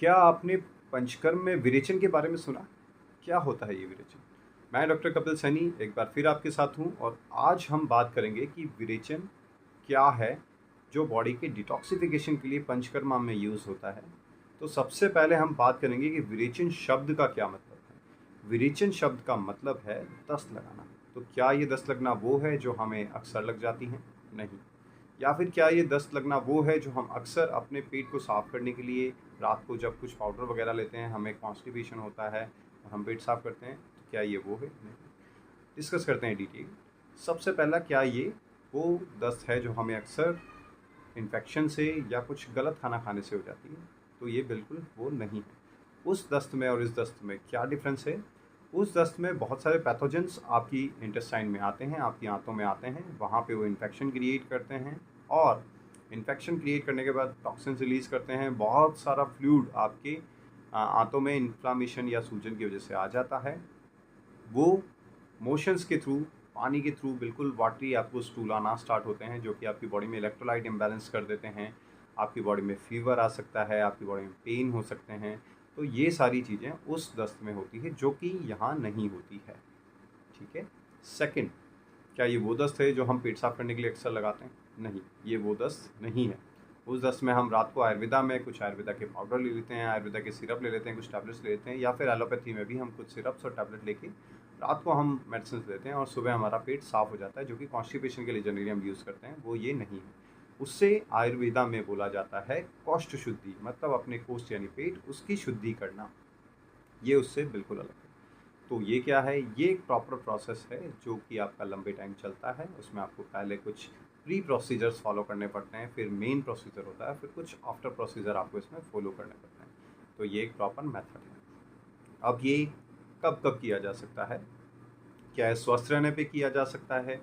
क्या आपने पंचकर्म में विरेचन के बारे में सुना? क्या होता है ये विरेचन? मैं डॉक्टर कपिल सैनी एक बार फिर आपके साथ हूँ और आज हम बात करेंगे कि विरेचन क्या है, जो बॉडी के डिटॉक्सिफिकेशन के लिए पंचकर्मा में यूज़ होता है। तो सबसे पहले हम बात करेंगे कि विरेचन शब्द का क्या मतलब है। विरेचन शब्द का मतलब है दस्त लगाना। तो क्या ये दस्त लगना वो है जो हमें अक्सर लग जाती हैं? नहीं। या फिर क्या ये दस्त लगना वो है जो हम अक्सर अपने पेट को साफ़ करने के लिए रात को जब कुछ पाउडर वगैरह लेते हैं, हमें कॉन्स्टिपेशन होता है और हम पेट साफ़ करते हैं, तो क्या ये वो है? नहीं। डिस्कस करते हैं डिटेल। सबसे पहला, क्या ये वो दस्त है जो हमें अक्सर इन्फेक्शन से या कुछ गलत खाना खाने से हो जाती है? तो ये बिल्कुल वो नहीं है। उस दस्त में और इस दस्त में क्या डिफरेंस है? उस दस्त में बहुत सारे पैथोजेंस आपकी इंटेस्टाइन में आते हैं, आपकी आंतों में आते हैं, वहाँ पे वो इन्फेक्शन क्रिएट करते हैं और इन्फेक्शन क्रिएट करने के बाद टॉक्सिन्स रिलीज़ करते हैं। बहुत सारा फ्लूइड आपके आंतों में इन्फ्लामेशन या सूजन की वजह से आ जाता है। वो मोशंस के थ्रू, पानी के थ्रू बिल्कुल वाटरी आपको स्टूल आना स्टार्ट होते हैं, जो कि आपकी बॉडी में इलेक्ट्रोलाइट इम्बैलेंस कर देते हैं। आपकी बॉडी में फीवर आ सकता है, आपकी बॉडी में पेन हो सकते हैं। तो ये सारी चीज़ें उस दस्त में होती है जो कि यहाँ नहीं होती है। ठीक है। सेकंड, क्या ये वो दस्त है जो हम पेट साफ करने के लिए अक्सर लगाते हैं? नहीं, ये वो दस्त नहीं है। उस दस्त में हम रात को आयुर्वेदा में कुछ आयुर्वेदा के पाउडर ले लेते हैं, आयुर्वेदा के सिरप ले लेते हैं, कुछ टैबलेट्स ले लेते हैं, या फिर एलोपैथी में भी हम कुछ सिरप्स और टैबलेट लेके रात को हम मेडिसिन लेते हैं और सुबह हमारा पेट साफ़ हो जाता है, जो कि कॉन्स्टिपेशन के लिए जनरली हम यूज़ करते हैं। वो ये नहीं है। उससे आयुर्वेदा में बोला जाता है कोष्ठ शुद्धि, मतलब अपने कोष्ठ यानी पेट, उसकी शुद्धि करना। ये उससे बिल्कुल अलग है। तो ये क्या है? ये एक प्रॉपर प्रोसेस है जो कि आपका लंबे टाइम चलता है। उसमें आपको पहले कुछ प्री प्रोसीजर्स फॉलो करने पड़ते हैं, फिर मेन प्रोसीजर होता है, फिर कुछ आफ्टर प्रोसीजर आपको इसमें फॉलो करने पड़ते हैं। तो ये एक प्रॉपर मेथड है। अब ये कब कब किया जा सकता है? क्या है, स्वस्थ रहने पे किया जा सकता है,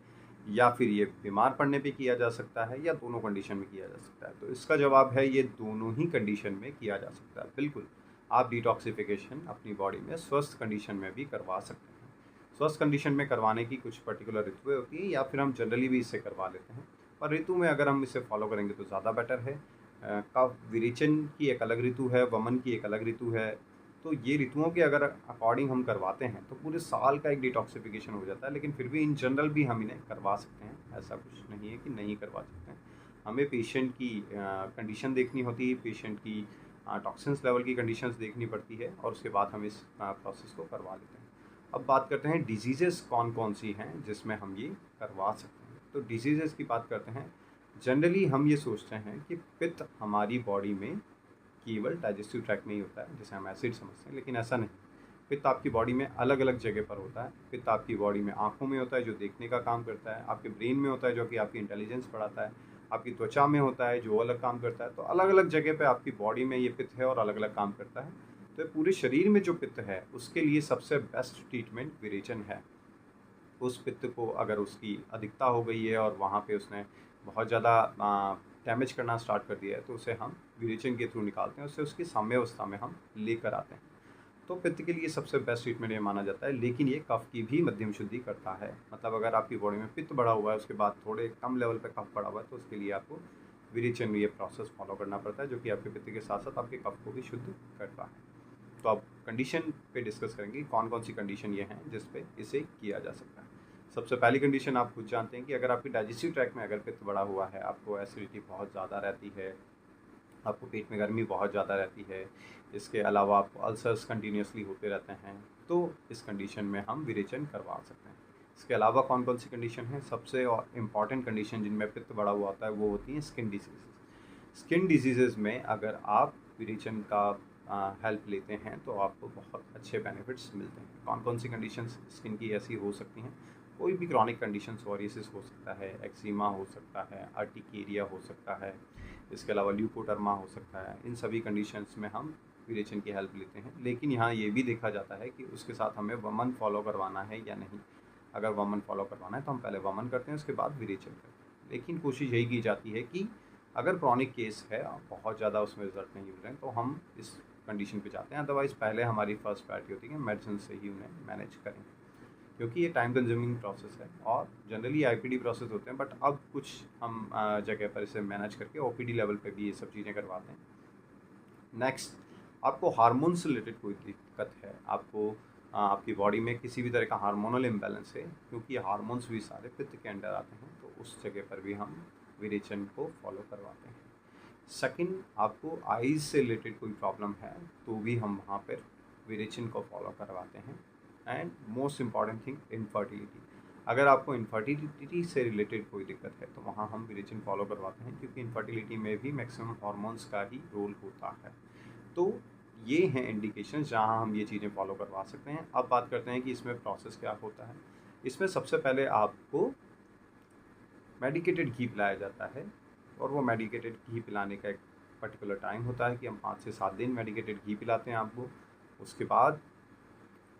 या फिर ये बीमार पड़ने पे किया जा सकता है, या दोनों कंडीशन में किया जा सकता है? तो इसका जवाब है ये दोनों ही कंडीशन में किया जा सकता है। बिल्कुल, आप डिटॉक्सिफिकेशन अपनी बॉडी में स्वस्थ कंडीशन में भी करवा सकते हैं। स्वस्थ कंडीशन में करवाने की कुछ पर्टिकुलर ऋतुएं होती हैं, या फिर हम जनरली भी इससे करवा लेते हैं। पर ऋतु में अगर हम इसे फॉलो करेंगे तो ज़्यादा बेटर है। कफ विरेचन की एक अलग ऋतु है, वमन की एक अलग ऋतु है। तो ये ऋतुओं के अगर अकॉर्डिंग हम करवाते हैं तो पूरे साल का एक डिटॉक्सिफिकेशन हो जाता है। लेकिन फिर भी इन जनरल भी हम इन्हें करवा सकते हैं, ऐसा कुछ नहीं है कि नहीं करवा सकते हैं। हमें पेशेंट की कंडीशन देखनी होती है, पेशेंट की टॉक्सिन्स लेवल की कंडीशंस देखनी पड़ती है, और उसके बाद हम इस प्रोसेस को करवा लेते हैं। अब बात करते हैं डिजीज़ेस कौन कौन सी हैं जिसमें हम ये करवा सकते हैं। तो डिजीज़ेस की बात करते हैं। जनरली हम ये सोचते हैं कि पित्त हमारी बॉडी में केवल डाइजेस्टिव ट्रैक्ट में ही होता है, जिसे हम एसिड समझते हैं, लेकिन ऐसा नहीं। पित्त आपकी बॉडी में अलग अलग जगह पर होता है। पित्त आपकी बॉडी में आँखों में होता है, जो देखने का काम करता है। आपके ब्रेन में होता है, जो कि आपकी इंटेलिजेंस बढ़ाता है। आपकी त्वचा में होता है, जो अलग काम करता है। तो अलग अलग जगह पे आपकी बॉडी में ये पित्त है और अलग अलग काम करता है। तो ये पूरे शरीर में जो पित्त है उसके लिए सबसे बेस्ट ट्रीटमेंट विरेचन है। उस पित्त को अगर उसकी अधिकता हो गई है और वहाँ पे उसने बहुत ज़्यादा डैमेज करना स्टार्ट कर दिया है, तो उसे हम विरेचन के थ्रू निकालते हैं, उससे उसकी साम्यावस्था में हम लेकर आते हैं। तो पित्त के लिए सबसे बेस्ट ट्रीटमेंट ये माना जाता है। लेकिन ये कफ की भी मध्यम शुद्धि करता है। मतलब अगर आपकी बॉडी में पित्त बढ़ा हुआ है, उसके बाद थोड़े कम लेवल पे कफ बढ़ा हुआ है, तो उसके लिए आपको विरेचन में ये प्रोसेस फॉलो करना पड़ता है, जो कि आपके पित्त के साथ साथ आपके कफ को भी शुद्ध करता है। तो अब कंडीशन पे डिस्कस करेंगे, कौन कौन सी कंडीशन ये हैं जिस पे इसे किया जा सकता है। सबसे पहली कंडीशन आप खुद जानते हैं कि अगर आपकी डाइजेस्टिव ट्रैक में अगर पित्त बढ़ा हुआ है, आपको एसिडिटी बहुत ज़्यादा रहती है, आपको पेट में गर्मी बहुत ज़्यादा रहती है, इसके अलावा आपको अल्सर्स कंटिन्यूसली होते रहते हैं, तो इस कंडीशन में हम विरेचन करवा सकते हैं। इसके अलावा कौन कौन सी कंडीशन है? सबसे इम्पॉर्टेंट कंडीशन जिनमें पित्त बढ़ा हुआ होता है वो होती हैं स्किन डिजीज़। स्किन डिजीज़ में अगर आप विरेचन का हेल्प लेते हैं तो आपको बहुत अच्छे बेनिफिट्स मिलते हैं। कौन कौन सी कंडीशंस स्किन की ऐसी हो सकती हैं? कोई भी क्रॉनिक कंडीशन, सोरियासिस हो सकता है, एक्जिमा हो सकता है, अर्टिकेरिया हो सकता है, इसके अलावा ल्यूकोडर्मा हो सकता है। इन सभी कंडीशंस में हम विरेचन की हेल्प लेते हैं। लेकिन यहाँ ये भी देखा जाता है कि उसके साथ हमें वमन फॉलो करवाना है या नहीं। अगर वमन फॉलो करवाना है तो हम पहले वमन करते हैं, उसके बाद विरेचन करते हैं। लेकिन कोशिश यही की जाती है कि अगर क्रॉनिक केस है, बहुत ज़्यादा उसमें रिजल्ट नहीं मिल रहे हैं, तो हम इस कंडीशन पे जाते हैं। अदरवाइज़ पहले हमारी फर्स्ट प्रायोरिटी होती है कि मेडिसिन से ही उन्हें मैनेज करें, क्योंकि ये टाइम कंज्यूमिंग प्रोसेस है और जनरली आईपीडी प्रोसेस होते हैं। बट अब कुछ हम जगह पर इसे मैनेज करके ओपीडी लेवल पे भी ये सब चीज़ें करवाते हैं। नेक्स्ट, आपको हार्मोन से रिलेटेड कोई दिक्कत है, आपको आपकी बॉडी में किसी भी तरह का हार्मोनल इम्बैलेंस है, क्योंकि हार्मोन्स भी सारे पित्त के अंडर आते हैं, तो उस जगह पर भी हम विरेचन को फॉलो करवाते हैं। सेकंड, आपको आईज से रिलेटेड कोई प्रॉब्लम है तो भी हम वहाँ पर विरेचन को फॉलो करवाते हैं। And most important thing, infertility. अगर आपको इनफर्टिलिटी से रिलेटेड कोई दिक्कत है तो वहाँ हम विरेचन फॉलो करवाते हैं, क्योंकि इनफर्टिलिटी में भी मैक्सिमम हार्मोन्स का ही रोल होता है। तो ये हैं इंडिकेशन जहाँ हम ये चीज़ें फॉलो करवा सकते हैं। अब बात करते हैं कि इसमें प्रोसेस क्या होता है। इसमें सबसे पहले आपको मेडिकेटेड घी पिलाया जाता है, और वो मेडिकेटेड घी पिलाने का एक पर्टिकुलर टाइम होता है कि हम 5 से 7 दिन मेडिकेटेड घी पिलाते हैं आपको। उसके बाद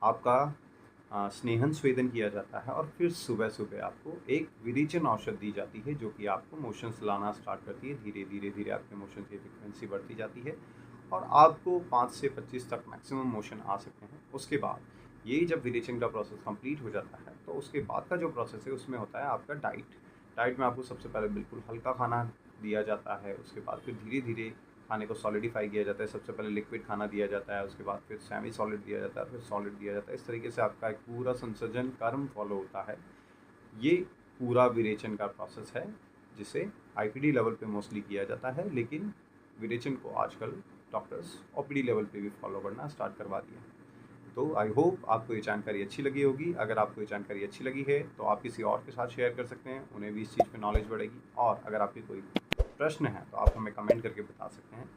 आपका स्नेहन स्वेदन किया जाता है, और फिर सुबह सुबह आपको एक विरेचन औषध दी जाती है, जो कि आपको मोशंस लाना स्टार्ट करती है। धीरे धीरे धीरे आपके मोशन की फ्रिक्वेंसी बढ़ती जाती है, और आपको 5 से 25 तक मैक्सिमम मोशन आ सकते हैं। उसके बाद ये जब विरेचन का प्रोसेस कंप्लीट हो जाता है, तो उसके बाद का जो प्रोसेस है उसमें होता है आपका डाइट में आपको सबसे पहले बिल्कुल हल्का खाना दिया जाता है। उसके बाद फिर धीरे धीरे खाने को सॉलिडिफाई किया जाता है। सबसे पहले लिक्विड खाना दिया जाता है, उसके बाद फिर सेमी सॉलिड दिया जाता है, फिर सॉलिड दिया जाता है। इस तरीके से आपका एक पूरा संसर्जन कर्म फॉलो होता है। ये पूरा विरेचन का प्रोसेस है, जिसे आईपीडी लेवल पे मोस्टली किया जाता है, लेकिन विरेचन को आजकल डॉक्टर्स ओपीडी लेवल पे भी फॉलो करना स्टार्ट करवा दिया। तो आई होप आपको ये जानकारी अच्छी लगी होगी। अगर आपको ये जानकारी अच्छी लगी है तो आप किसी और के साथ शेयर कर सकते हैं, उन्हें भी इस चीज़ पे नॉलेज बढ़ेगी। और अगर आपके कोई प्रश्न है तो आप हमें कमेंट करके बता सकते हैं।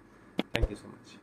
Thank you so much.